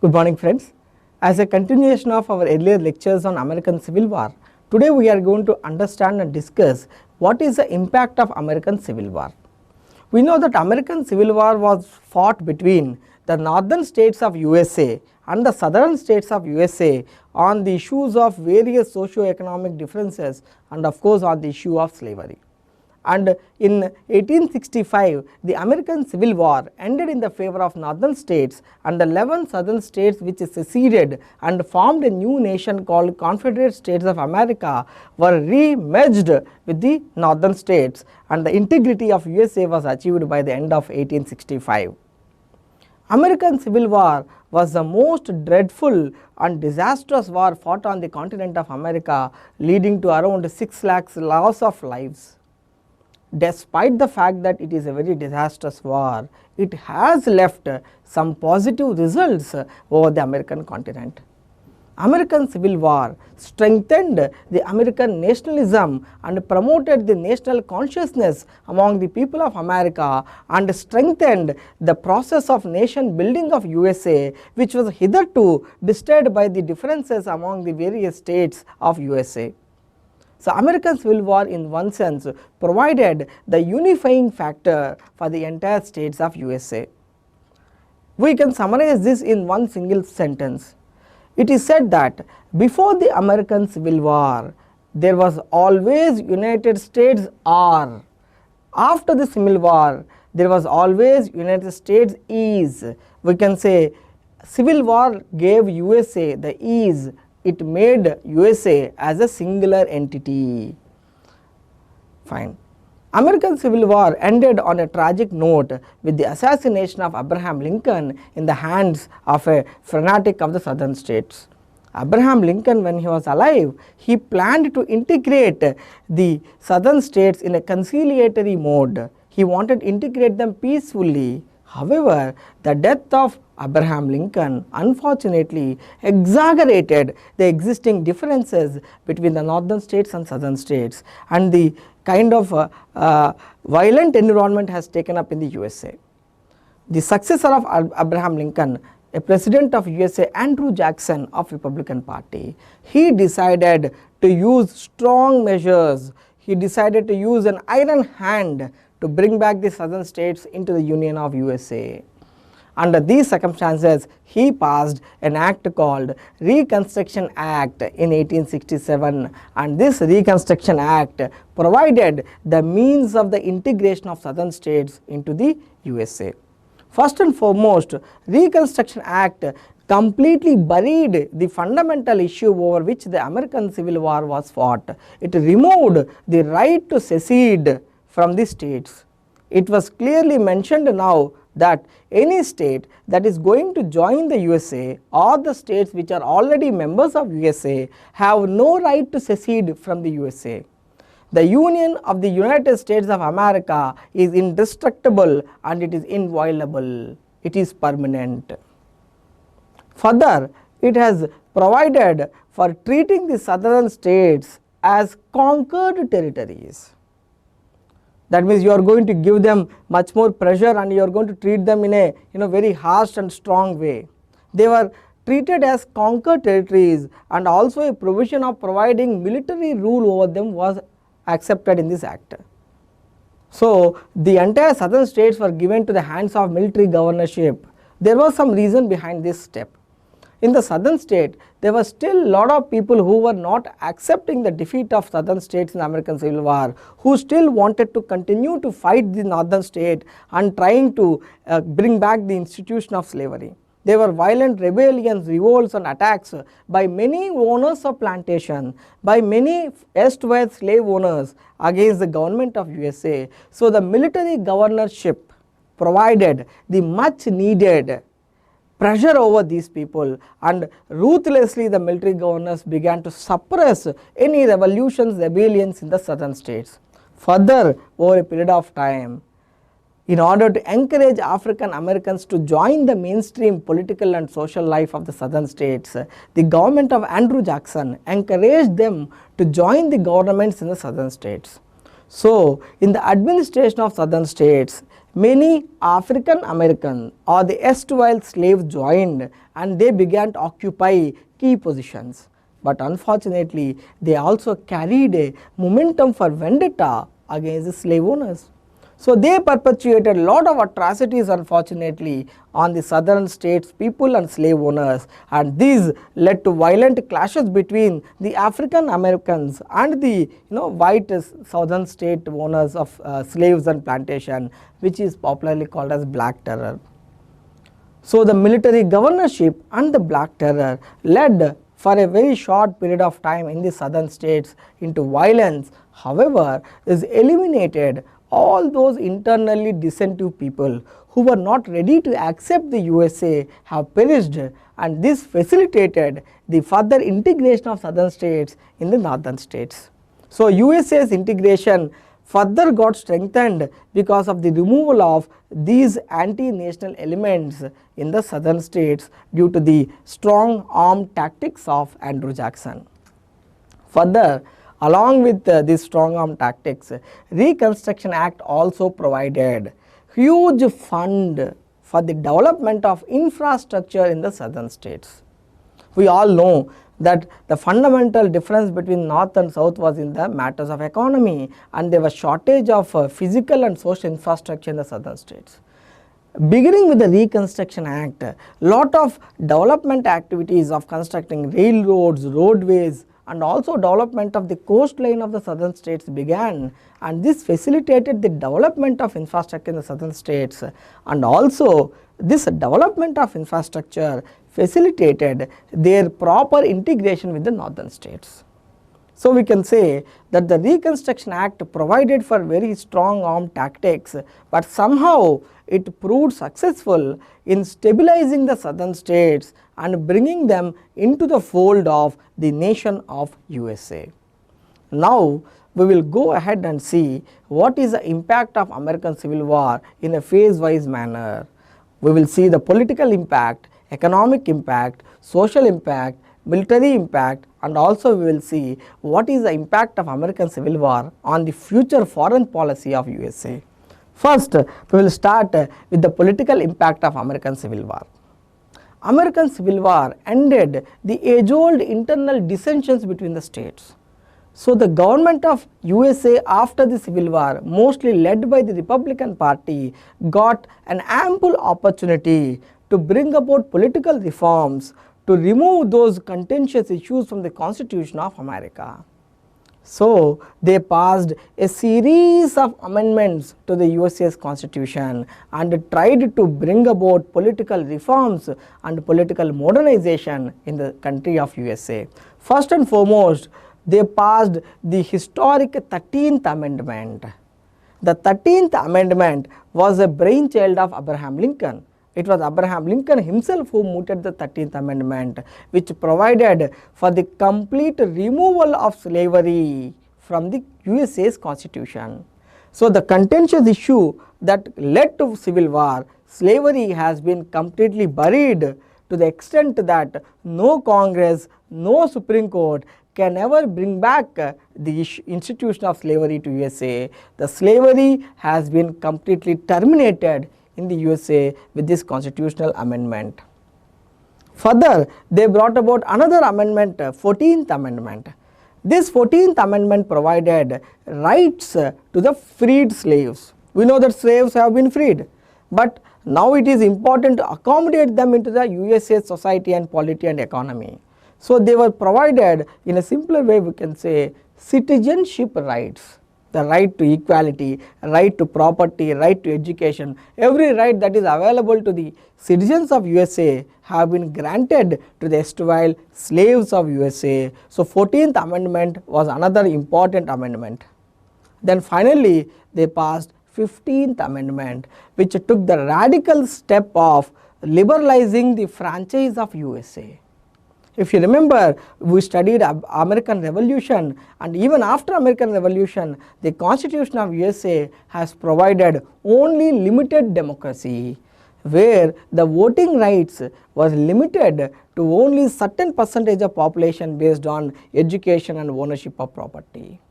Good morning friends. As a continuation of our earlier lectures on American Civil War, today we are going to understand and discuss what is the impact of American Civil War. We know that American Civil War was fought between the northern states of USA and the southern states of USA on the issues of various socio-economic differences and of course on the issue of slavery. And in 1865, the American Civil War ended in the favor of northern states, and the 11 southern states which seceded and formed a new nation called Confederate States of America were re-merged with the northern states, and the integrity of USA was achieved by the end of 1865. American Civil War was the most dreadful and disastrous war fought on the continent of America, leading to around 6 lakhs loss of lives. Despite the fact that it is a very disastrous war, it has left some positive results over the American continent. American Civil War strengthened the American nationalism and promoted the national consciousness among the people of America and strengthened the process of nation building of USA, which was hitherto disturbed by the differences among the various states of USA. So, American Civil War in one sense provided the unifying factor for the entire states of USA. We can summarize this in one single sentence. It is said that before the American Civil War, there was always United States or. After the Civil War, there was always United States is. We can say Civil War gave USA the ease. It made USA as a singular entity. Fine. American Civil War ended on a tragic note with the assassination of Abraham Lincoln in the hands of a fanatic of the southern states. Abraham Lincoln, when he was alive, he planned to integrate the southern states in a conciliatory mode. He wanted to integrate them peacefully. However, the death of Abraham Lincoln unfortunately exaggerated the existing differences between the northern states and southern states, and the kind of violent environment has taken up in the USA. The successor of Abraham Lincoln, a president of USA, Andrew Jackson of Republican Party, he decided to use strong measures. He decided to use an iron hand to bring back the southern states into the Union of USA. Under these circumstances, he passed an act called Reconstruction Act in 1867, and this Reconstruction Act provided the means of the integration of southern states into the USA. First and foremost, Reconstruction Act completely buried the fundamental issue over which the American Civil War was fought. It removed the right to secede from the states. It was clearly mentioned now that any state that is going to join the USA or the states which are already members of USA have no right to secede from the USA. The Union of the United States of America is indestructible and it is inviolable. It is permanent. Further, it has provided for treating the southern states as conquered territories. That means you are going to give them much more pressure and you are going to treat them in a very harsh and strong way. They were treated as conquered territories, and also a provision of providing military rule over them was accepted in this act. So, the entire southern states were given to the hands of military governorship. There was some reason behind this step. In the southern state, there were still a lot of people who were not accepting the defeat of southern states in the American Civil War, who still wanted to continue to fight the northern state and trying to bring back the institution of slavery. There were violent rebellions, revolts and attacks by many owners of plantation, by many erstwhile slave owners against the government of USA. So, the military governorship provided the much needed pressure over these people, and ruthlessly the military governors began to suppress any revolutions, rebellions in the southern states. Further, over a period of time, in order to encourage African Americans to join the mainstream political and social life of the southern states, the government of Andrew Jackson encouraged them to join the governments in the southern states. So, in the administration of southern states, Many African American or the erstwhile slaves joined and they began to occupy key positions. But unfortunately, they also carried a momentum for vendetta against the slave owners. So they perpetuated a lot of atrocities, unfortunately, on the southern states people and slave owners, and these led to violent clashes between the African Americans and the white southern state owners of slaves and plantation, which is popularly called as Black Terror. So the military governorship and the Black Terror led for a very short period of time in the southern states into violence. However, is eliminated all those internally dissenting people who were not ready to accept the USA have perished, and this facilitated the further integration of southern states in the northern states. So USA's integration further got strengthened because of the removal of these anti-national elements in the southern states due to the strong armed tactics of Andrew Jackson. Further, along with these strong arm tactics, Reconstruction Act also provided huge fund for the development of infrastructure in the southern states. We all know that the fundamental difference between north and south was in the matters of economy, and there was shortage of physical and social infrastructure in the southern states. Beginning with the Reconstruction Act, lot of development activities of constructing railroads, roadways, and also development of the coastline of the southern states began, and this facilitated the development of infrastructure in the southern states, and also this development of infrastructure facilitated their proper integration with the northern states. So we can say that the Reconstruction Act provided for very strong armed tactics, but somehow it proved successful in stabilizing the southern states and bringing them into the fold of the nation of USA. Now we will go ahead and see what is the impact of American Civil War in a phase-wise manner. We will see the political impact, economic impact, social impact, military impact, and also we will see what is the impact of American Civil War on the future foreign policy of USA. First, we will start with the political impact of American Civil War. American Civil War ended the age-old internal dissensions between the states. So the government of USA after the Civil War, mostly led by the Republican Party, got an ample opportunity to bring about political reforms to remove those contentious issues from the Constitution of America. So they passed a series of amendments to the USA's Constitution and tried to bring about political reforms and political modernization in the country of USA. First and foremost, they passed the historic 13th Amendment. The 13th Amendment was a brainchild of Abraham Lincoln. It was Abraham Lincoln himself who mooted the 13th Amendment, which provided for the complete removal of slavery from the USA's Constitution. So the contentious issue that led to Civil War, slavery, has been completely buried to the extent that no Congress, no Supreme Court can ever bring back the institution of slavery to USA. The slavery has been completely terminated in the USA with this constitutional amendment. Further, they brought about another amendment, 14th Amendment. This 14th Amendment provided rights to the freed slaves. We know that slaves have been freed, but now it is important to accommodate them into the USA society and polity and economy. So they were provided, in a simpler way we can say, citizenship rights. The right to equality, right to property, right to education, every right that is available to the citizens of USA have been granted to the erstwhile slaves of USA. So 14th Amendment was another important amendment. Then finally they passed 15th Amendment, which took the radical step of liberalizing the franchise of USA. If you remember, we studied American Revolution, and even after American Revolution, the Constitution of USA has provided only limited democracy, where the voting rights was limited to only certain percentage of population based on education and ownership of property.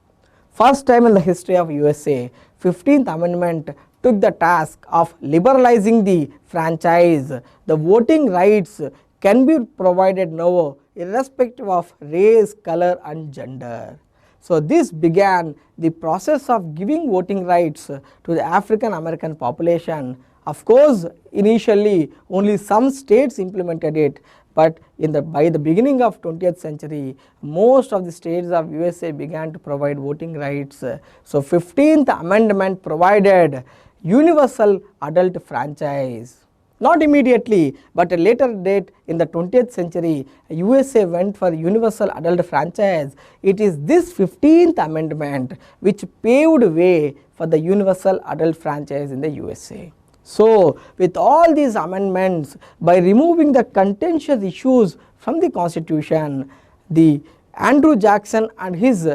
First time in the history of USA, 15th Amendment took the task of liberalizing the franchise. The voting rights can be provided now irrespective of race, color and gender. So, this began the process of giving voting rights to the African American population. Of course, initially only some states implemented it, but by the beginning of 20th century, most of the states of USA began to provide voting rights. So, 15th Amendment provided universal adult franchise. Not immediately, but at a later date in the 20th century, USA went for universal adult franchise. It is this 15th Amendment which paved way for the universal adult franchise in the USA. So, with all these amendments, by removing the contentious issues from the Constitution, the Andrew Jackson and his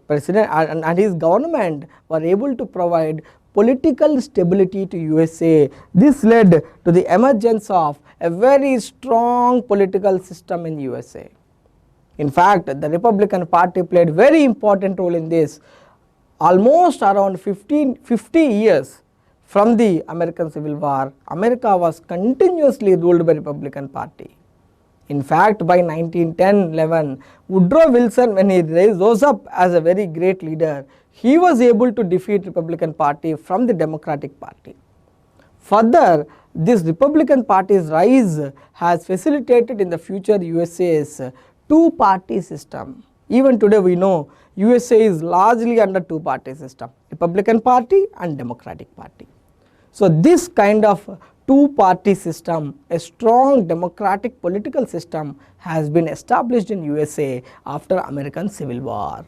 president and his government were able to provide political stability to USA. This led to the emergence of a very strong political system in USA. In fact, the Republican Party played very important role in this. Almost around 50 years from the American Civil War, America was continuously ruled by Republican Party. In fact, by 1910-11, Woodrow Wilson, when he rose up as a very great leader, he was able to defeat Republican Party from the Democratic Party. Further, this Republican Party's rise has facilitated in the future USA's two-party system. Even today we know USA is largely under two-party system, Republican Party and Democratic Party. So, this kind of two-party system, a strong democratic political system has been established in USA after American Civil War.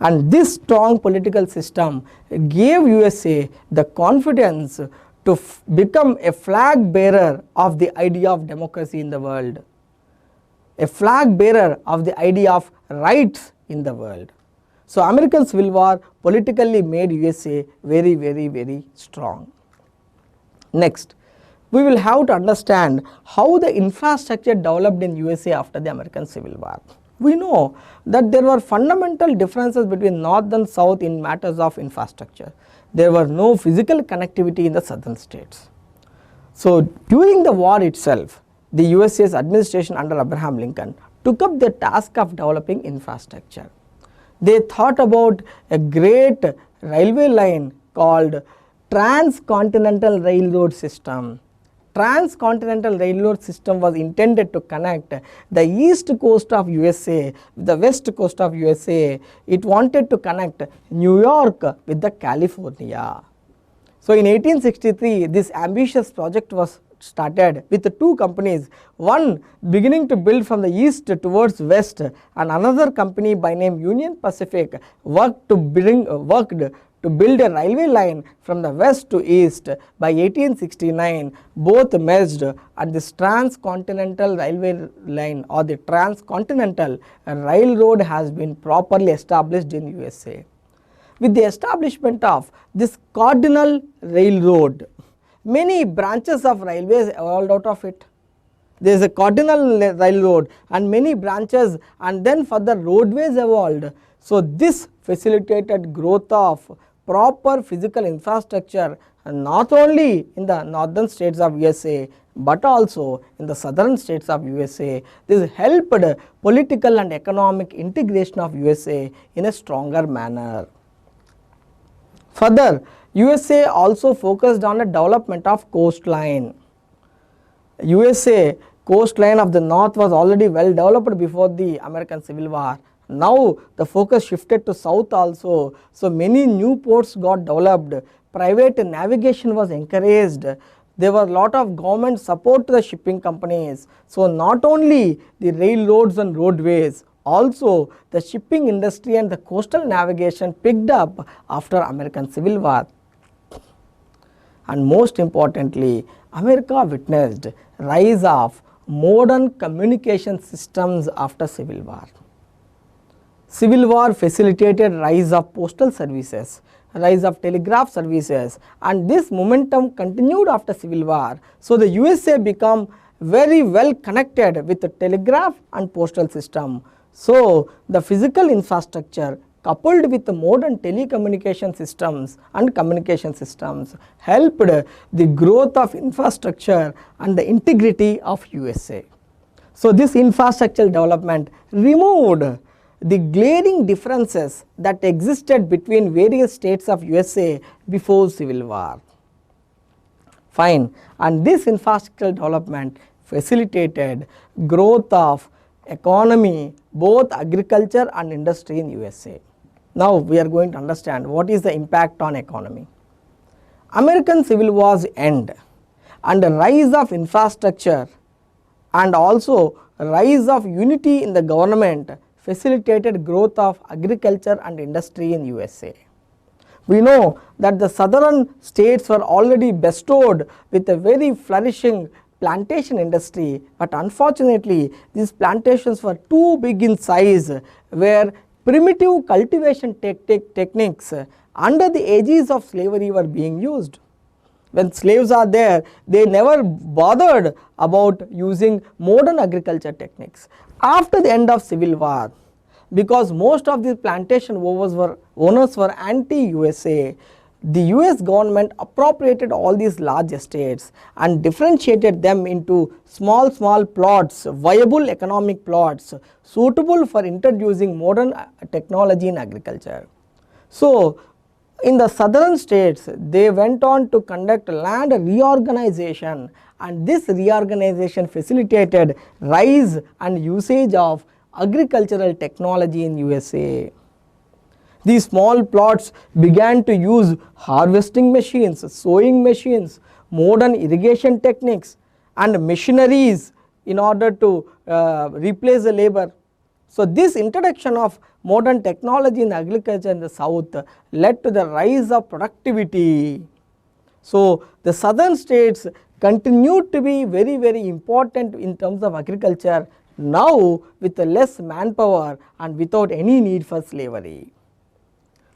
And this strong political system gave USA the confidence to become a flag bearer of the idea of democracy in the world, a flag bearer of the idea of rights in the world. So, American Civil War politically made USA very, very, very strong. Next, we will have to understand how the infrastructure developed in USA after the American Civil War. We know that there were fundamental differences between North and South in matters of infrastructure. There were no physical connectivity in the southern states. So, during the war itself, the USA's administration under Abraham Lincoln took up the task of developing infrastructure. They thought about a great railway line called Transcontinental Railroad System. Transcontinental Railroad System was intended to connect the east coast of USA with the west coast of USA. It wanted to connect New York with the California. So, in 1863, this ambitious project was started with the two companies, one beginning to build from the east towards west and another company by name Union Pacific worked to build a railway line from the west to east. By 1869, both merged and this transcontinental railway line or the transcontinental railroad has been properly established in USA. With the establishment of this cardinal railroad, many branches of railways evolved out of it. There is a cardinal railroad and many branches, and then further roadways evolved. So, this facilitated growth of proper physical infrastructure not only in the northern states of USA but also in the southern states of USA. This helped political and economic integration of USA in a stronger manner. Further, USA also focused on the development of coastline. USA coastline of the north was already well developed before the American Civil War. Now the focus shifted to south also. So, many new ports got developed, private navigation was encouraged, there was a lot of government support to the shipping companies. So, not only the railroads and roadways, also the shipping industry and the coastal navigation picked up after American Civil War. And most importantly, America witnessed rise of modern communication systems after Civil War. Civil War facilitated rise of postal services, rise of telegraph services, and this momentum continued after Civil War. So, the USA became very well connected with the telegraph and postal system. So, the physical infrastructure coupled with the modern telecommunication systems and communication systems helped the growth of infrastructure and the integrity of USA. So this infrastructural development removed the glaring differences that existed between various states of USA before Civil War. Fine, and this infrastructural development facilitated growth of economy, both agriculture and industry in USA. Now we are going to understand what is the impact on economy. American Civil War's end and the rise of infrastructure and also rise of unity in the government facilitated growth of agriculture and industry in USA. We know that the southern states were already bestowed with a very flourishing plantation industry, but unfortunately these plantations were too big in size, where primitive cultivation techniques under the aegis of slavery were being used. When slaves are there, they never bothered about using modern agriculture techniques. After the end of Civil War, because most of these plantation owners were anti-USA, the US government appropriated all these large estates and differentiated them into small plots, viable economic plots suitable for introducing modern technology in agriculture. So in the southern states, they went on to conduct land reorganization, and this reorganization facilitated rise and usage of agricultural technology in USA. These small plots began to use harvesting machines, sowing machines, modern irrigation techniques and machineries in order to replace the labor. So this introduction of modern technology in agriculture in the south led to the rise of productivity. So the southern states continued to be very important in terms of agriculture, now with less manpower and without any need for slavery.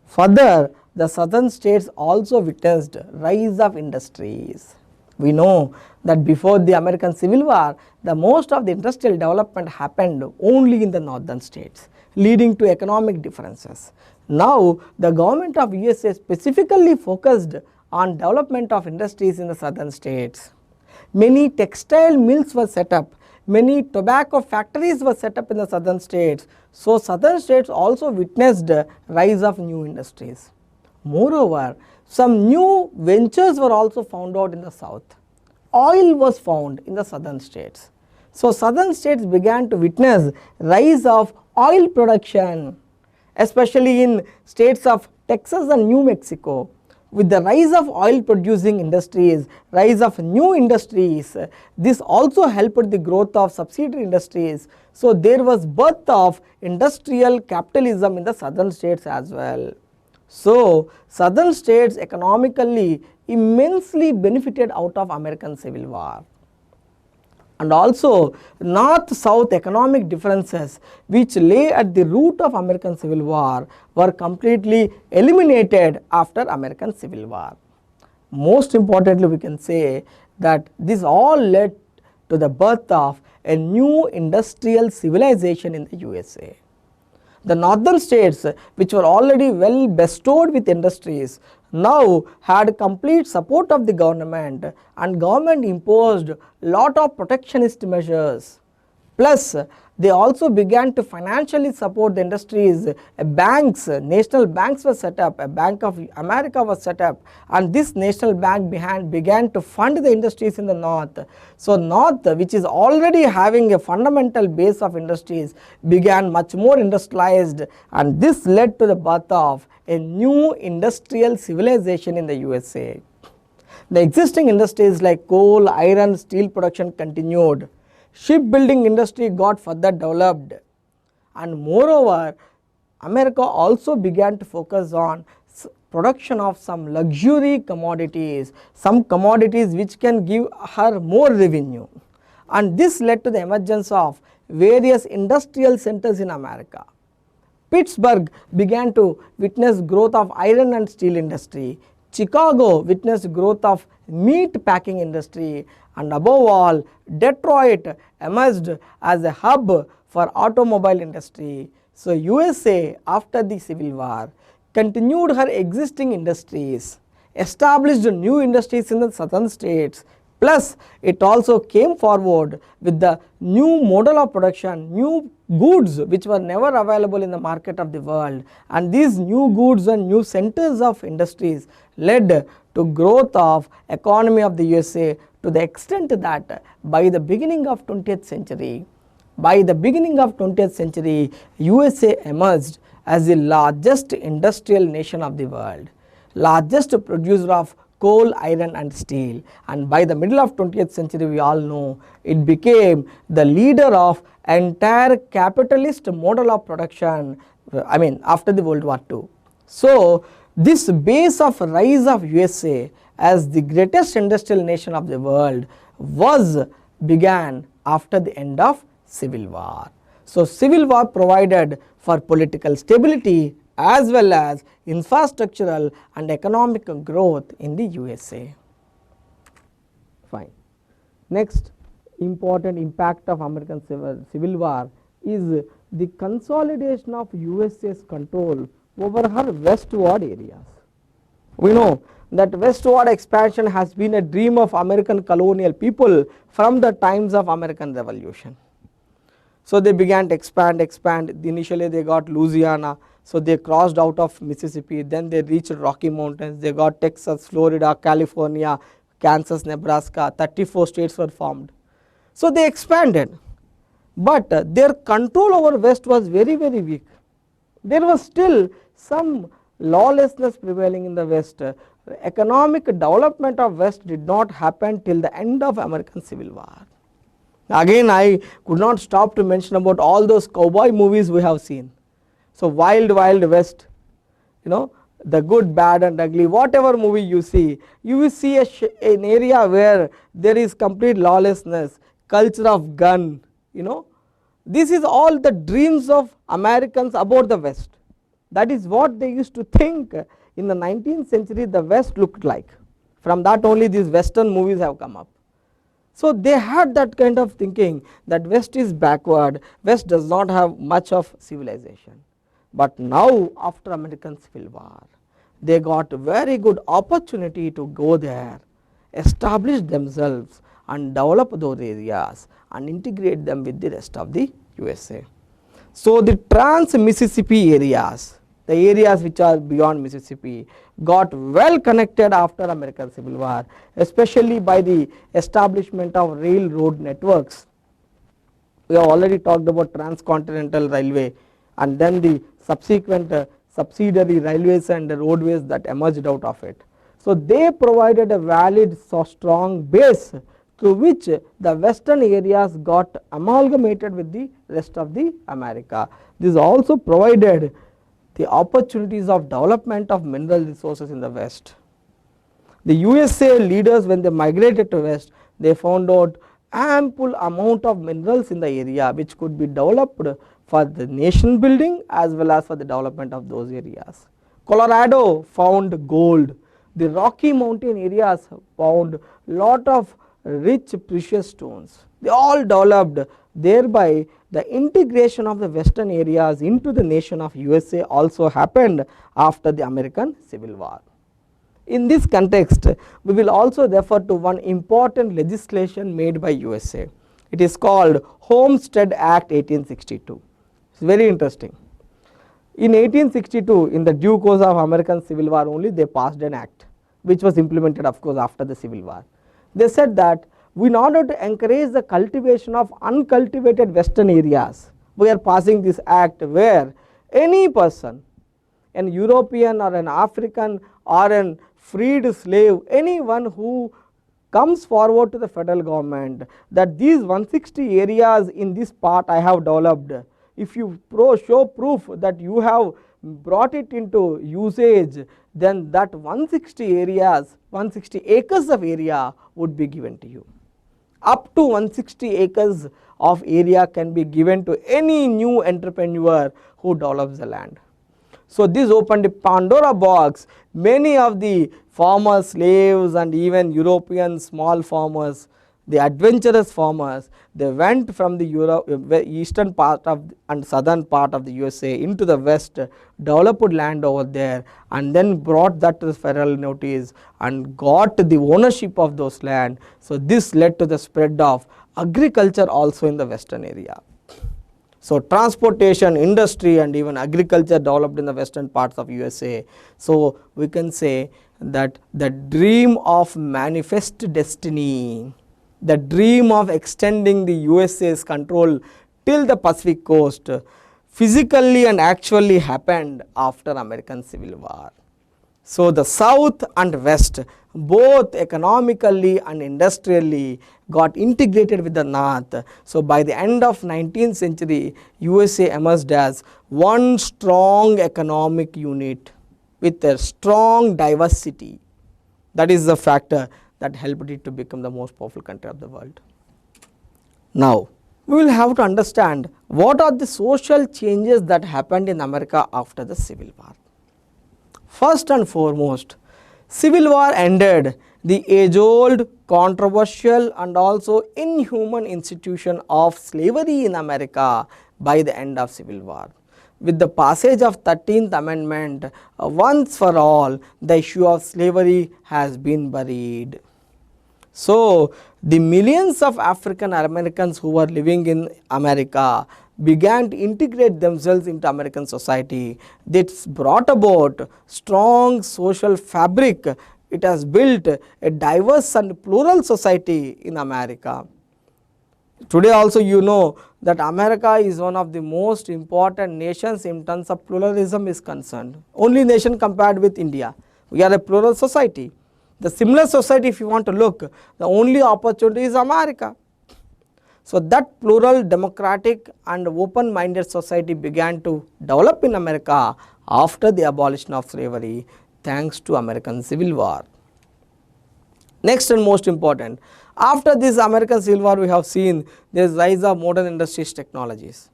Further, the southern states also witnessed rise of industries. We know that before the American Civil War, the most of the industrial development happened only in the northern states, leading to economic differences. Now the government of USA specifically focused on development of industries in the southern states. Many textile mills were set up, many tobacco factories were set up in the southern states. So southern states also witnessed rise of new industries. Moreover, some new ventures were also found out in the south. Oil was found in the southern states. So southern states began to witness rise of oil production, especially in states of Texas and New Mexico. With the rise of oil producing industries, rise of new industries, this also helped the growth of subsidiary industries. So there was birth of industrial capitalism in the southern states as well. So southern states economically immensely benefited out of American Civil War. And also north-south economic differences which lay at the root of American Civil War were completely eliminated after American Civil War. Most importantly, we can say that this all led to the birth of a new industrial civilization in the USA. The northern states, which were already well bestowed with industries, now had complete support of the government, and government imposed lot of protectionist measures. Plus they also began to financially support the industries. Banks, national banks were set up, a Bank of America was set up, and this national bank began to fund the industries in the north. So north, which is already having a fundamental base of industries, began much more industrialized, and this led to the birth of a new industrial civilization in the USA. The existing industries like coal, iron, steel production continued. Shipbuilding industry got further developed, and moreover America also began to focus on production of some luxury commodities, some commodities which can give her more revenue, and this led to the emergence of various industrial centers in America. Pittsburgh began to witness growth of iron and steel industry. Chicago witnessed growth of meat packing industry, and above all, Detroit emerged as a hub for automobile industry. So USA after the Civil War continued her existing industries, established new industries in the southern states, plus it also came forward with the new model of production, new goods which were never available in the market of the world, and these new goods and new centers of industries led to growth of economy of the USA to the extent that by the beginning of 20th century, USA emerged as the largest industrial nation of the world, largest producer of coal, iron and steel, and by the middle of 20th century we all know it became the leader of entire capitalist model of production, after the World War II. So this base of rise of USA as the greatest industrial nation of the world began after the end of Civil War. So Civil War provided for political stability as well as infrastructural and economic growth in the USA. Fine. Next important impact of American Civil War is the consolidation of USA's control over her westward areas. We know that westward expansion has been a dream of American colonial people from the times of American Revolution. So they began to expand. Initially they got Louisiana, so they crossed out of Mississippi, then they reached Rocky Mountains, they got Texas, Florida, California, Kansas, Nebraska, 34 states were formed. So they expanded, but their control over West was very, very weak. There was still some lawlessness prevailing in the West. Economic development of West did not happen till the end of American Civil War. Again, I could not stop to mention about all those cowboy movies we have seen. So Wild Wild West, the good, bad and ugly, whatever movie you see, you will see an area where there is complete lawlessness, culture of gun, This is all the dreams of Americans about the West. That is what they used to think in the 19th century the West looked like. From that only these Western movies have come up. So they had that kind of thinking that West is backward, West does not have much of civilization. But now after American Civil War, they got very good opportunity to go there, establish themselves and develop those areas and integrate them with the rest of the USA. So the Trans-Mississippi areas, the areas which are beyond Mississippi, got well connected after American Civil War, especially by the establishment of railroad networks. We have already talked about Transcontinental Railway and then the subsequent subsidiary railways and roadways that emerged out of it. So they provided a valid, so strong base through which the western areas got amalgamated with the rest of the America. This also provided the opportunities of development of mineral resources in the West. The USA leaders, when they migrated to West, they found out ample amount of minerals in the area which could be developed for the nation building as well as for the development of those areas. Colorado found gold. The Rocky Mountain areas found lot of rich precious stones. They all developed, thereby the integration of the western areas into the nation of USA also happened after the American Civil War. In this context, we will also refer to one important legislation made by USA. It is called Homestead Act 1862. It's very interesting. In 1862, in the due course of American Civil War only, they passed an act which was implemented of course after the Civil War. They said that in order to encourage the cultivation of uncultivated western areas, we are passing this act where any person, an European or an African or an freed slave, anyone who comes forward to the federal government that these 160 areas in this part I have developed, if you show proof that you have brought it into usage, then that 160 acres of area would be given to you. Up to 160 acres of area can be given to any new entrepreneur who develops the land. So this opened a Pandora box. Many of the former slaves and even European small farmers, the adventurous farmers, they went from the eastern part of and southern part of the USA into the west, developed land over there, and then brought that to the federal notice and got the ownership of those land. So this led to the spread of agriculture also in the western area. So transportation, industry and even agriculture developed in the western parts of USA. So we can say that the dream of manifest destiny, the dream of extending the USA's control till the Pacific coast physically and actually happened after American Civil War. So the South and West, both economically and industrially, got integrated with the North. So by the end of 19th century, USA emerged as one strong economic unit with a strong diversity. That is the factor that helped it to become the most powerful country of the world. Now, we will have to understand what are the social changes that happened in America after the Civil War. First and foremost, Civil War ended the age-old, controversial and also inhuman institution of slavery in America by the end of Civil War. With the passage of 13th Amendment, once for all, the issue of slavery has been buried. So the millions of African Americans who were living in America began to integrate themselves into American society. This brought about strong social fabric. It has built a diverse and plural society in America. Today also you know that America is one of the most important nations in terms of pluralism is concerned. Only nation compared with India. We are a plural society. The similar society, if you want to look, the only opportunity is America. So that plural, democratic and open-minded society began to develop in America after the abolition of slavery, thanks to American Civil War. Next and most important, after this American Civil War, we have seen there is rise of modern industries technologies.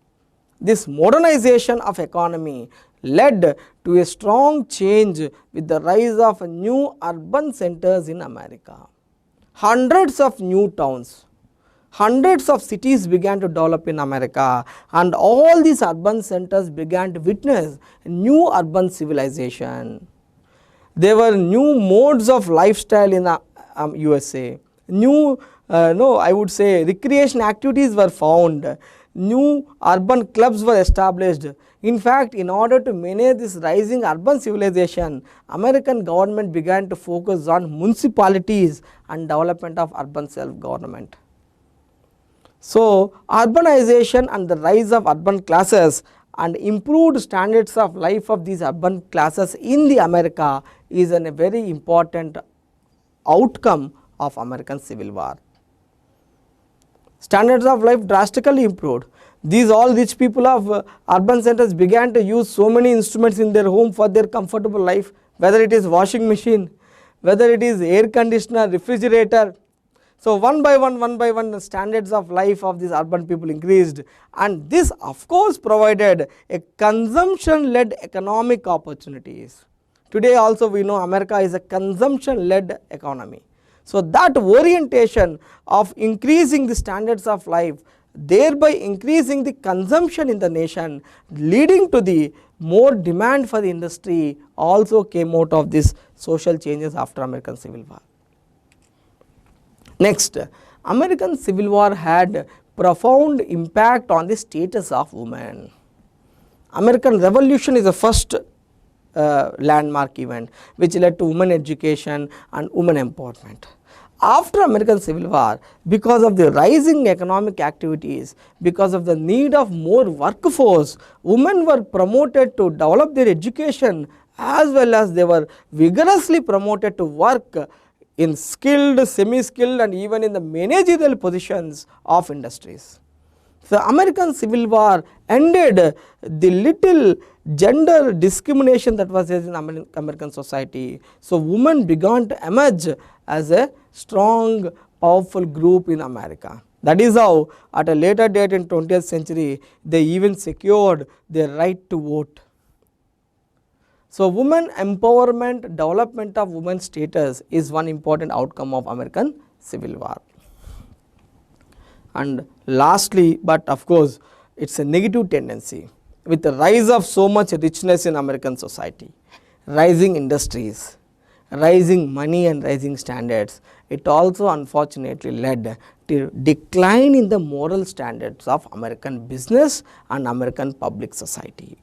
This modernization of economy led to a strong change with the rise of new urban centers in America. Hundreds of new towns, hundreds of cities began to develop in America, and all these urban centers began to witness new urban civilization. There were new modes of lifestyle in USA. New, I would say recreation activities were found. New urban clubs were established. In fact, in order to manage this rising urban civilization, American government began to focus on municipalities and development of urban self-government. So, urbanization and the rise of urban classes and improved standards of life of these urban classes in the America is a very important outcome of American Civil War. Standards of life drastically improved. All rich people of urban centers began to use so many instruments in their home for their comfortable life, whether it is washing machine, whether it is air conditioner, refrigerator. So one by one the standards of life of these urban people increased, and this of course provided a consumption led economic opportunities. Today also we know America is a consumption led economy. So that orientation of increasing the standards of life, thereby increasing the consumption in the nation, leading to the more demand for the industry, also came out of these social changes after American Civil War. Next, American Civil War had profound impact on the status of women. American Revolution is the first landmark event which led to women education and women empowerment. After American Civil War, because of the rising economic activities, because of the need of more workforce, women were promoted to develop their education, as well as they were vigorously promoted to work in skilled, semi-skilled and even in the managerial positions of industries. The American Civil War ended the little gender discrimination that was there in American society. So women began to emerge as a strong, powerful group in America. That is how at a later date in 20th century, they even secured their right to vote. So women empowerment, development of women's status is one important outcome of American Civil War. And lastly, but of course, it's a negative tendency with the rise of so much richness in American society, rising industries, rising money and rising standards. It also unfortunately led to decline in the moral standards of American business and American public society.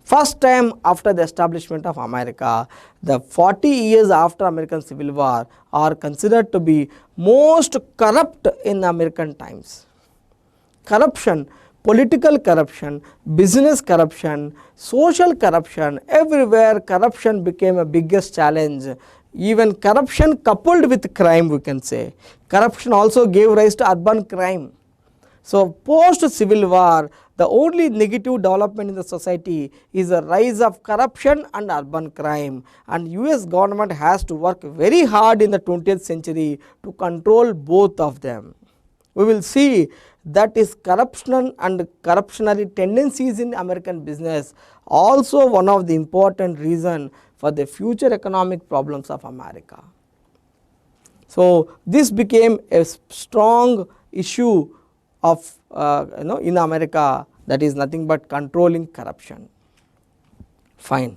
First time after the establishment of America, the 40 years after American Civil War are considered to be most corrupt in American times. Corruption, political corruption, business corruption, social corruption, everywhere corruption became a biggest challenge. Even corruption coupled with crime, we can say. Corruption also gave rise to urban crime. So, post Civil War, the only negative development in the society is the rise of corruption and urban crime, and US government has to work very hard in the 20th century to control both of them. We will see that is corruption and corruptionary tendencies in American business also one of the important reason for the future economic problems of America. So, this became a strong issue of in America, that is nothing but controlling corruption. Fine.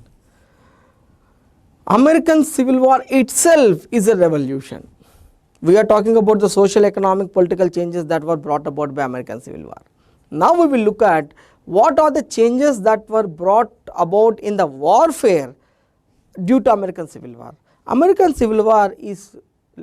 American Civil War itself is a revolution. We are talking about the social, economic, political changes that were brought about by American Civil War. Now we will look at what are the changes that were brought about in the warfare due to American Civil War. American Civil War is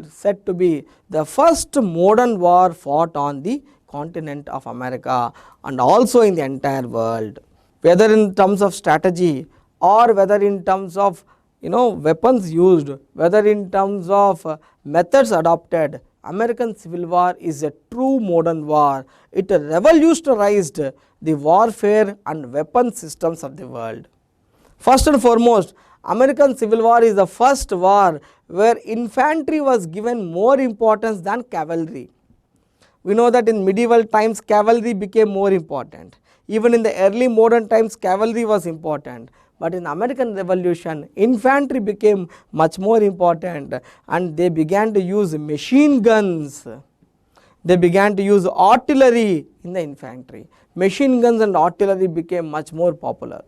said to be the first modern war fought on the continent of America and also in the entire world, whether in terms of strategy or whether in terms of weapons used, whether in terms of methods adopted. American Civil War is a true modern war. It revolutionized the warfare and weapon systems of the world. First and foremost, American Civil War is the first war where infantry was given more importance than cavalry. We know that in medieval times cavalry became more important. Even in the early modern times cavalry was important. But in American Revolution, infantry became much more important and they began to use machine guns. They began to use artillery in the infantry. Machine guns and artillery became much more popular.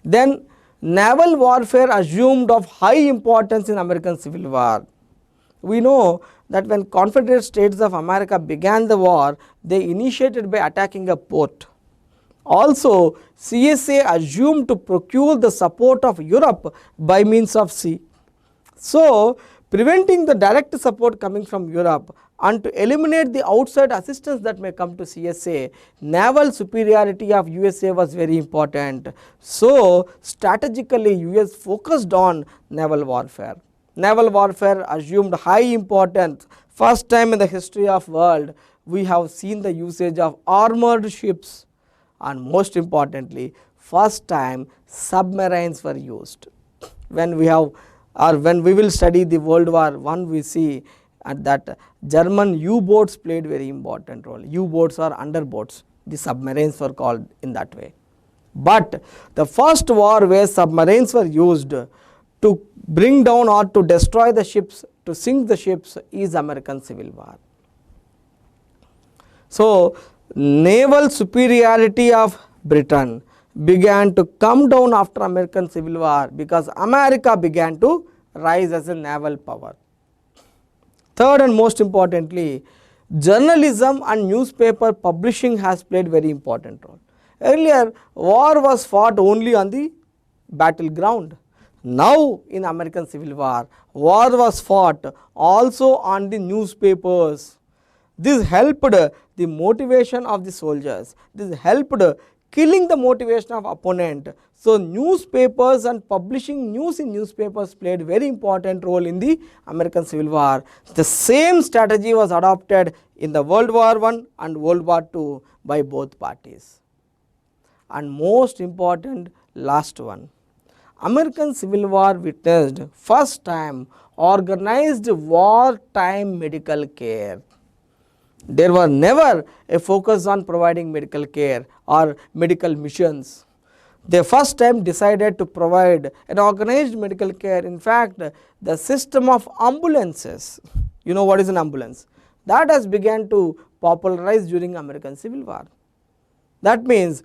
Then naval warfare assumed of high importance in American Civil War. We know that when Confederate States of America began the war, they initiated by attacking a port. Also, CSA assumed to procure the support of Europe by means of sea. So, preventing the direct support coming from Europe and to eliminate the outside assistance that may come to CSA, naval superiority of USA was very important. So, strategically US focused on naval warfare. Naval warfare assumed high importance. First time in the history of world, we have seen the usage of armored ships, and most importantly, first time submarines were used. When we will study the World War I, we see that German U-boats played very important role. U-boats are underboats. The submarines were called in that way. But the first war where submarines were used to bring down or to destroy the ships, to sink the ships, is American Civil War. So, naval superiority of Britain began to come down after American Civil War because America began to rise as a naval power. Third and most importantly, journalism and newspaper publishing has played very important role. Earlier, war was fought only on the battleground. Now, in American Civil War, war was fought also on the newspapers. This helped the motivation of the soldiers. This helped killing the motivation of opponent. So, newspapers and publishing news in newspapers played very important role in the American Civil War. The same strategy was adopted in the World War I and World War II by both parties. And most important, last one, American Civil War witnessed first time organized wartime medical care. There was never a focus on providing medical care or medical missions. They first time decided to provide an organized medical care. In fact, the system of ambulances, you know what is an ambulance? that has begun to popularize during American Civil War. That means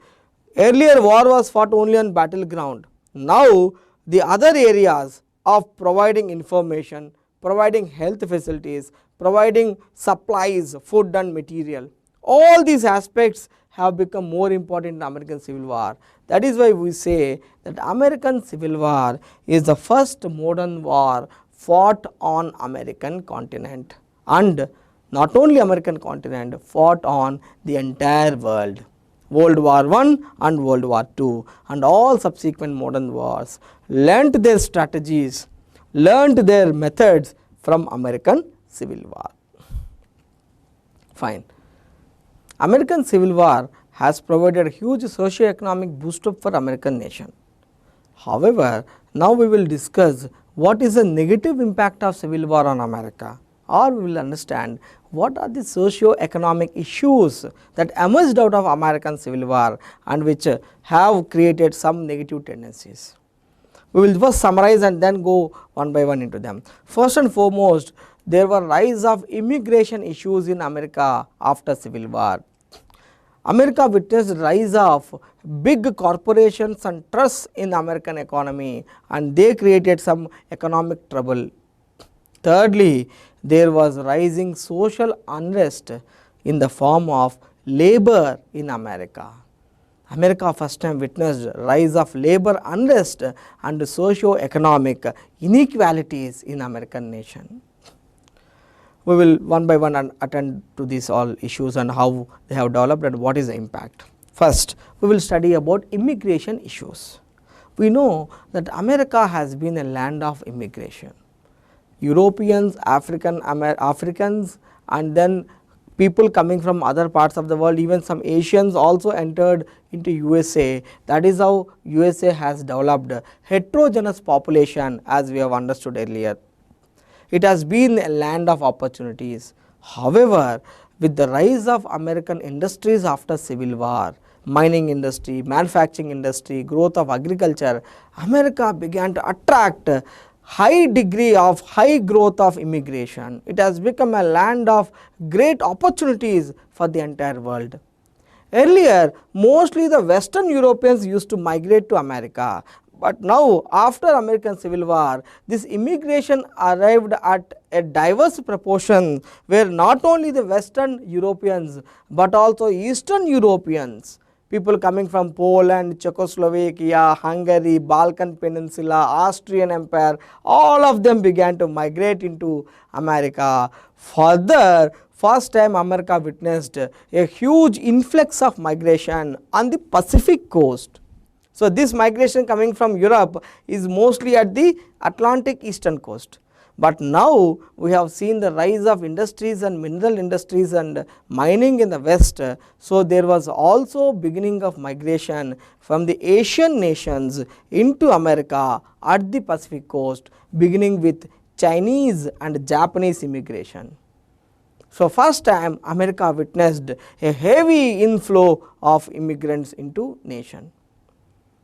earlier war was fought only on battleground. Now the other areas of providing information, providing health facilities, providing supplies, food and material, all these aspects have become more important in American Civil War. That is why we say that American Civil War is the first modern war fought on American continent, and not only American continent, fought on the entire world. World War I and World War II and all subsequent modern wars learnt their strategies, learnt their methods from American Civil War. Fine. American Civil War has provided a huge socio-economic boost up for American nation. However, now we will discuss what is the negative impact of Civil War on America, or we will understand what are the socio-economic issues that emerged out of American Civil War and which have created some negative tendencies. We will first summarize and then go one by one into them. First and foremost, there were rise of immigration issues in America after Civil War. America witnessed rise of big corporations and trusts in the American economy, and they created some economic trouble. Thirdly, there was rising social unrest in the form of labor in America. America first time witnessed rise of labor unrest and socio-economic inequalities in American nation. We will one by one attend to these all issues and how they have developed and what is the impact. First, we will study about immigration issues. We know that America has been a land of immigration. Europeans, Africans and then people coming from other parts of the world, even some Asians also entered into USA. That is how USA has developed heterogeneous population, as we have understood earlier. It has been a land of opportunities. However, with the rise of American industries after Civil War, mining industry, manufacturing industry, growth of agriculture, America began to attract high degree of high growth of immigration. It has become a land of great opportunities for the entire world. Earlier, mostly the Western Europeans used to migrate to America, but now after American Civil War, this immigration arrived at a diverse proportion where not only the Western Europeans but also Eastern Europeans, people coming from Poland, Czechoslovakia, Hungary, Balkan Peninsula, Austrian Empire, all of them began to migrate into America. Further, first time America witnessed a huge influx of migration on the Pacific coast. So, this migration coming from Europe is mostly at the Atlantic eastern coast. But now we have seen the rise of industries and mineral industries and mining in the west. So, there was also beginning of migration from the Asian nations into America at the Pacific coast, beginning with Chinese and Japanese immigration. So, first time America witnessed a heavy inflow of immigrants into nation.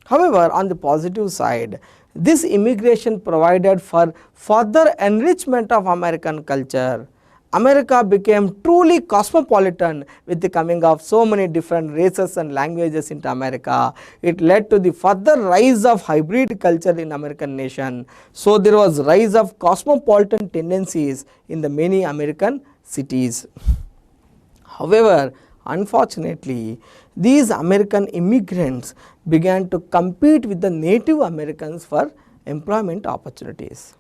However, on the positive side, this immigration provided for further enrichment of American culture. America became truly cosmopolitan with the coming of so many different races and languages into America. It led to the further rise of hybrid culture in American nation. So, there was rise of cosmopolitan tendencies in the many American cities. However, unfortunately, these American immigrants began to compete with the native Americans for employment opportunities.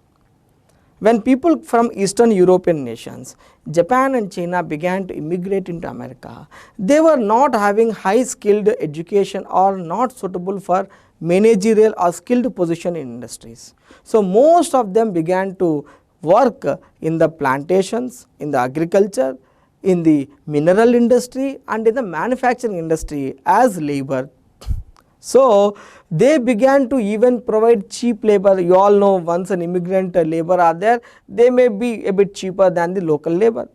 When people from Eastern European nations, Japan and China began to immigrate into America, they were not having high skilled education or not suitable for managerial or skilled position in industries. So, most of them began to work in the plantations, in the agriculture, in the mineral industry and in the manufacturing industry as labor. So, they began to even provide cheap labor. You all know, once an immigrant labor are there, they may be a bit cheaper than the local labor.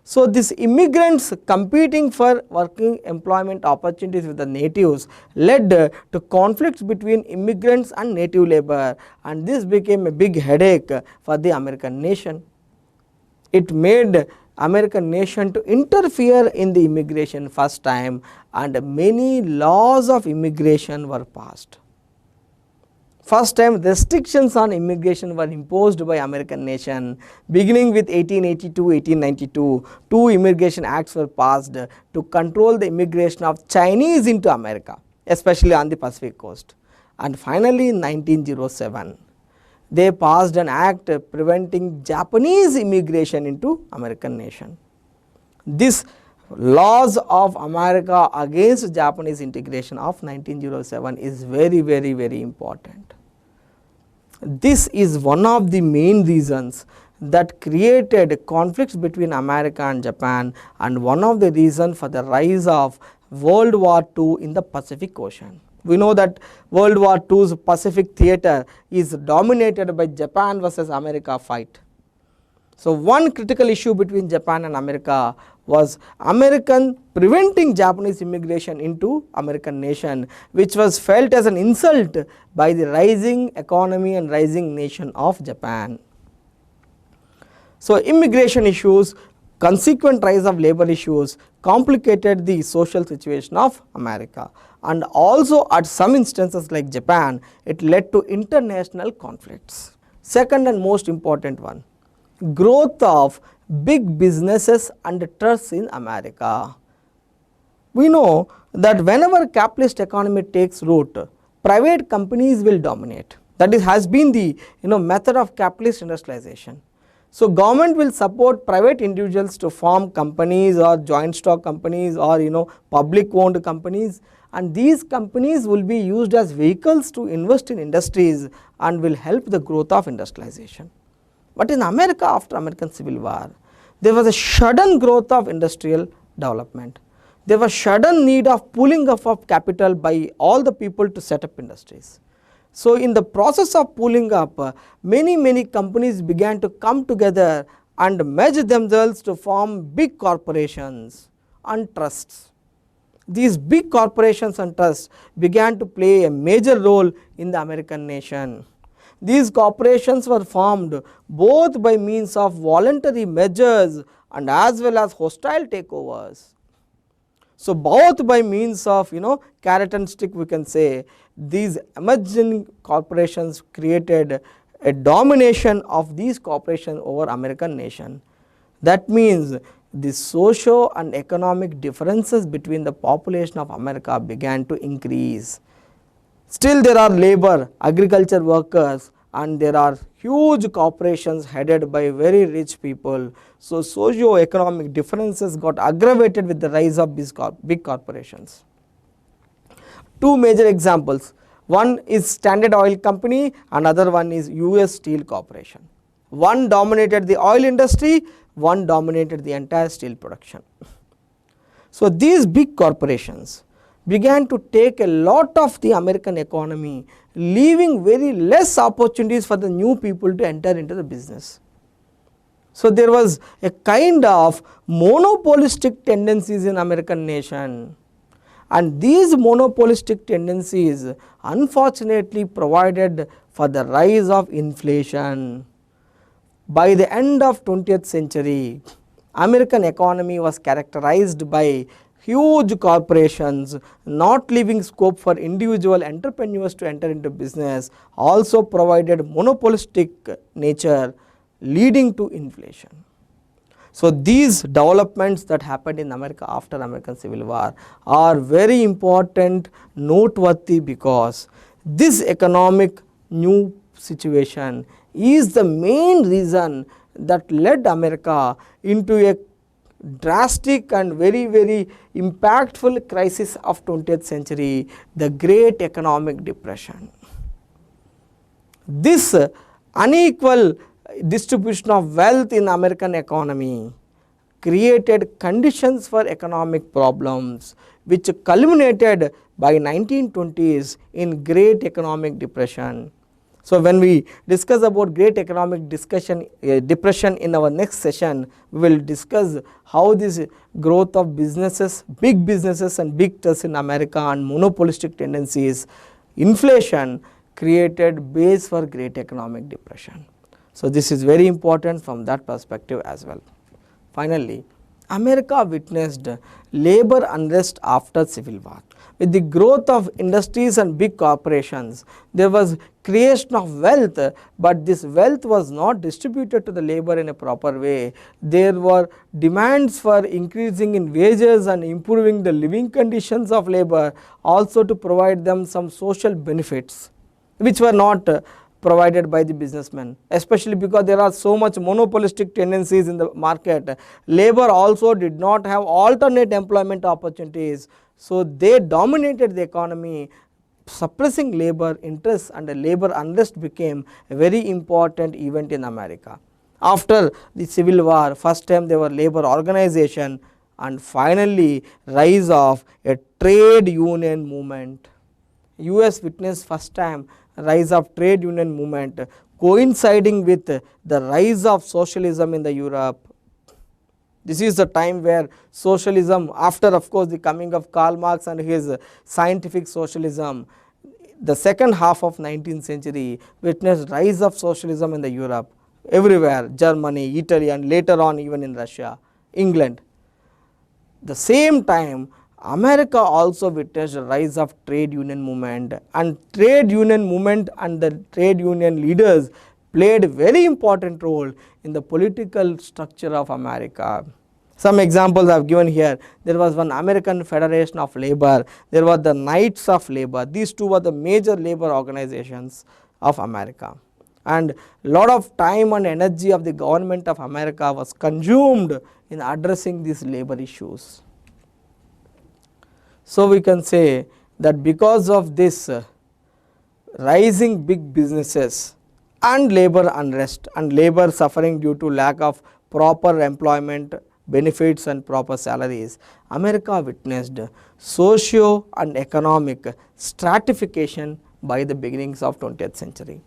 So, these immigrants competing for working employment opportunities with the natives led to conflicts between immigrants and native labor, and this became a big headache for the American nation. It made American nation to interfere in the immigration first time, and many laws of immigration were passed. First time restrictions on immigration were imposed by American nation. Beginning with 1882-1892, two immigration acts were passed to control the immigration of Chinese into America, especially on the Pacific coast. And finally in 1907, they passed an act preventing Japanese immigration into American nation. This laws of America against Japanese integration of 1907 is very, very, very important. This is one of the main reasons that created conflicts between America and Japan, and one of the reasons for the rise of World War II in the Pacific Ocean. We know that World War II's Pacific theater is dominated by Japan versus America fight. So one critical issue between Japan and America was American preventing Japanese immigration into American nation, which was felt as an insult by the rising economy and rising nation of Japan. So immigration issues, consequent rise of labor issues complicated the social situation of America, and also at some instances like Japan, it led to international conflicts. Second and most important one, growth of big businesses and trusts in America. We know that whenever capitalist economy takes root, private companies will dominate. That has been the method of capitalist industrialization. So government will support private individuals to form companies or joint stock companies or public owned companies, and these companies will be used as vehicles to invest in industries and will help the growth of industrialization. But in America, after American Civil War, there was a sudden growth of industrial development. There was sudden need of pooling up of capital by all the people to set up industries. So in the process of pooling up, many companies began to come together and merge themselves to form big corporations and trusts. These big corporations and trusts began to play a major role in the American nation. These corporations were formed both by means of voluntary measures and as well as hostile takeovers. So both by means of carrot and stick, we can say, these emerging corporations created a domination of these corporations over American nation. That means the socio and economic differences between the population of America began to increase. Still there are labor, agriculture workers, and there are huge corporations headed by very rich people. So socio-economic differences got aggravated with the rise of big corporations. Two major examples. One is Standard Oil Company, another one is US Steel Corporation. One dominated the oil industry, one dominated the entire steel production. So these big corporations began to take a lot of the American economy, leaving very less opportunities for the new people to enter into the business. So there was a kind of monopolistic tendencies in American nation, and these monopolistic tendencies unfortunately provided for the rise of inflation. By the end of 20th century, American economy was characterized by huge corporations not leaving scope for individual entrepreneurs to enter into business, also provided monopolistic nature leading to inflation. So these developments that happened in America after American Civil War are very important, noteworthy, because this economic new situation is the main reason that led America into a drastic and very impactful crisis of 20th century, the Great Economic Depression. This unequal distribution of wealth in American economy created conditions for economic problems, which culminated by 1920s in Great Economic Depression. So when we discuss about Great Economic Depression in our next session, we will discuss how this growth of businesses, big businesses and big trusts in America and monopolistic tendencies, inflation created base for Great Economic Depression. So this is very important from that perspective as well. Finally, America witnessed labor unrest after Civil War. With the growth of industries and big corporations, there was creation of wealth, but this wealth was not distributed to the labor in a proper way. There were demands for increasing in wages and improving the living conditions of labor, also to provide them some social benefits which were not provided by the businessmen, especially because there are so much monopolistic tendencies in the market. Labor also did not have alternate employment opportunities, so they dominated the economy. Suppressing labor interests and labor unrest became a very important event in America. After the Civil War, first time there were labor organization, and finally rise of a trade union movement. US witnessed first time rise of trade union movement coinciding with the rise of socialism in the Europe. This is the time where socialism, after of course the coming of Karl Marx and his scientific socialism, the second half of 19th century witnessed rise of socialism in the Europe, everywhere, Germany, Italy, and later on even in Russia, England. The same time America also witnessed a rise of trade union movement, and trade union movement and the trade union leaders played a very important role in the political structure of America. Some examples I have given here. There was one American Federation of Labor, there were the Knights of Labor. These two were the major labor organizations of America, and lot of time and energy of the government of America was consumed in addressing these labor issues. So we can say that because of this rising big businesses and labor unrest and labor suffering due to lack of proper employment benefits and proper salaries, America witnessed socio and economic stratification by the beginnings of 20th century.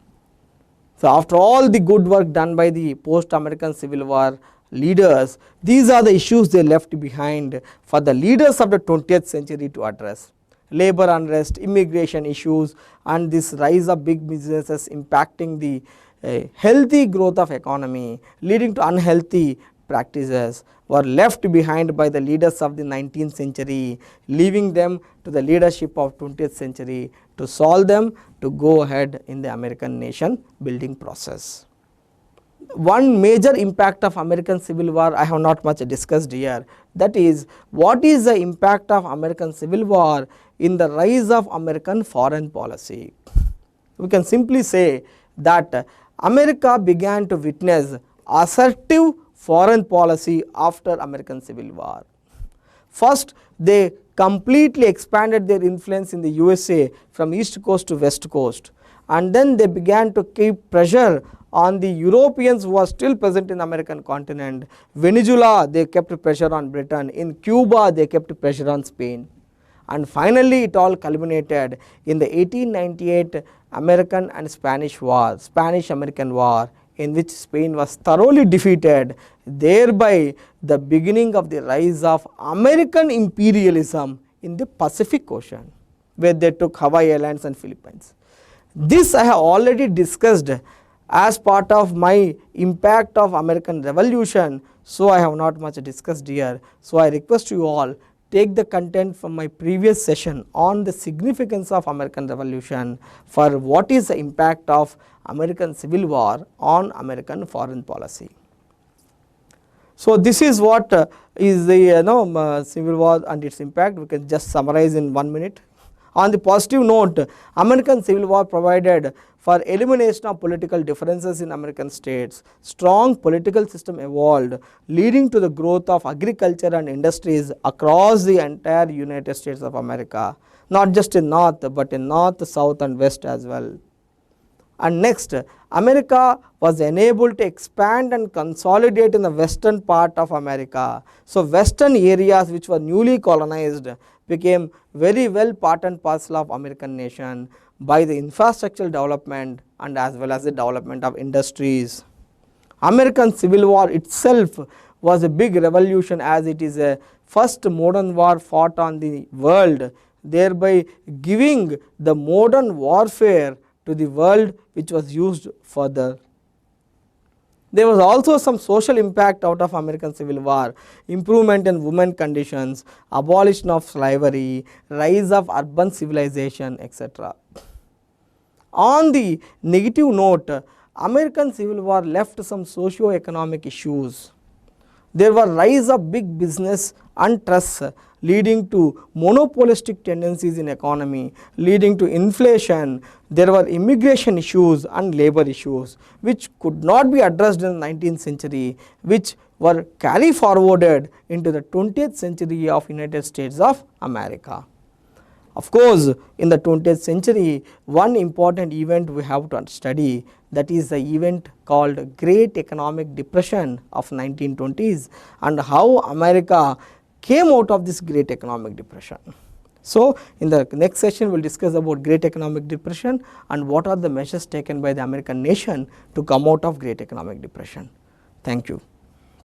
So after all the good work done by the post-American Civil War leaders, these are the issues they left behind for the leaders of the 20th century to address. Labor unrest, immigration issues, and this rise of big businesses impacting the healthy growth of economy, leading to unhealthy practices, were left behind by the leaders of the 19th century, leaving them to the leadership of 20th century to solve them, to go ahead in the American nation building process. One major impact of American Civil War I have not much discussed here, that is, what is the impact of American Civil War in the rise of American foreign policy. We can simply say that America began to witness assertive foreign policy after American Civil War. First, they completely expanded their influence in the USA from east coast to west coast, and then they began to keep pressure on the Europeans who are still present in the American continent. Venezuela, they kept pressure on Britain. In Cuba, they kept pressure on Spain. And finally, it all culminated in the 1898 American and Spanish War, Spanish-American War, in which Spain was thoroughly defeated, thereby the beginning of the rise of American imperialism in the Pacific Ocean, where they took Hawaii Islands and Philippines. This I have already discussed as part of my impact of American Revolution, so I have not much discussed here. So I request you all, take the content from my previous session on the significance of American Revolution for what is the impact of American Civil War on American foreign policy. So this is what is the Civil War and its impact. We can just summarize in 1 minute. On the positive note, American Civil War provided for elimination of political differences in American states. Strong political system evolved, leading to the growth of agriculture and industries across the entire United States of America, not just in north, but in north, south and west as well. And next, America was enabled to expand and consolidate in the western part of America. So western areas which were newly colonized became very well part and parcel of American nation by the infrastructural development and as well as the development of industries. American Civil War itself was a big revolution, as it is a first modern war fought on the world, thereby giving the modern warfare to the world which was used further. There was also some social impact out of American Civil War: improvement in women conditions, abolition of slavery, rise of urban civilization, etc. On the negative note, American Civil War left some socio-economic issues. There were rise of big business and trusts, leading to monopolistic tendencies in economy, leading to inflation. There were immigration issues and labor issues which could not be addressed in the 19th century, which were carry forwarded into the 20th century of United States of America. Of course, in the 20th century, one important event we have to study, that is the event called Great Economic Depression of 1920s, and how America came out of this Great Economic Depression. So, in the next session we will discuss about Great Economic Depression and what are the measures taken by the American nation to come out of Great Economic Depression. Thank you.